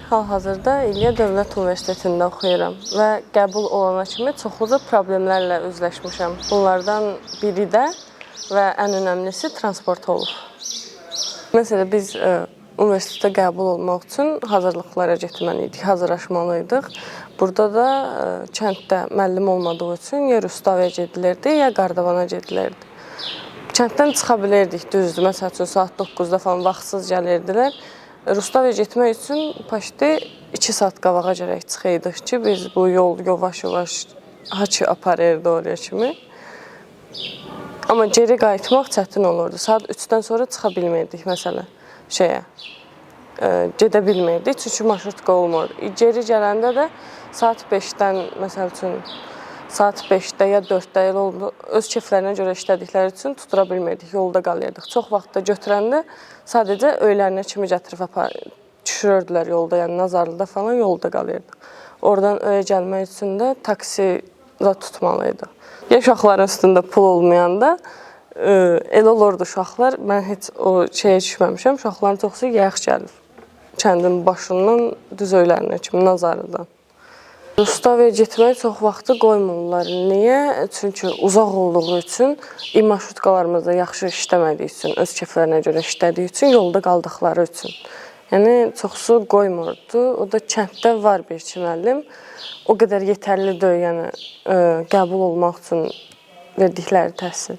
hal-hazırda İlya Dövlət Universitetində oxuyuram və qəbul olana kimi çoxlu problemlərlə üzləşmişəm. Bunlardan biri də və ən önəmlisi transport olub. Məsələn, biz universitetə qəbul olmaq üçün hazırlıqlara getməliydik, hazırlaşmalıydıq. Burada da kənddə müəllim olmadığı üçün ya Rustavaya gedilirdi, ya Qardavana gedilirdi. Kənddən çıxa bilirdik, düzdür. Məsəl üçün, saat 9-da falan vaxtsız gəlirdilər. Rustavaya getmək üçün paşti 2 saat qabağa gərək çıxıydıq ki, biz bu yol yavaş-yavaş haçı aparırdı oraya kimi. Amma geri qayıtmaq çətin olurdu. Saat 3-dən sonra çıxa bilmirdik, məsələn, gedə bilmirdik, çünki marşrutka olmurdu. Geri gələndə də saat 5-dən, məsəl üçün, saat 5-də ya 4-də öz keyflərinə görə işlədikləri üçün tutura bilmirdik, yolda qalırdıq. Çox vaxt da götürəndə sadəcə öylərinə kimi gətirib düşürürdülər yolda, yəni Nazarlıda falan yolda qalırdıq. Oradan öyə gəlmək üçün də taksi da tutmalıydı. Ya uşaqların üstündə pul olmayanda elə olurdu uşaqlar, mən heç o şeyə düşməmişəm, uşaqların çoxsu yayıq gəlir. Kəndin başından düz öylərinə kimi Nazarlıdan. Rustavaya getməyi çox vaxtı qoymurlar. Niyə? Çünki uzaq olduğu üçün, marşrutkalarımızda yaxşı işləmədiyi üçün, öz keyflərinə görə işlədiyi üçün, yolda qaldıqları üçün. Yəni, çoxsu qoymurdu. O da kənddə var bir-iki müəllim. O qədər yetərli deyil, yəni qəbul olmaq üçün verdikləri təhsil.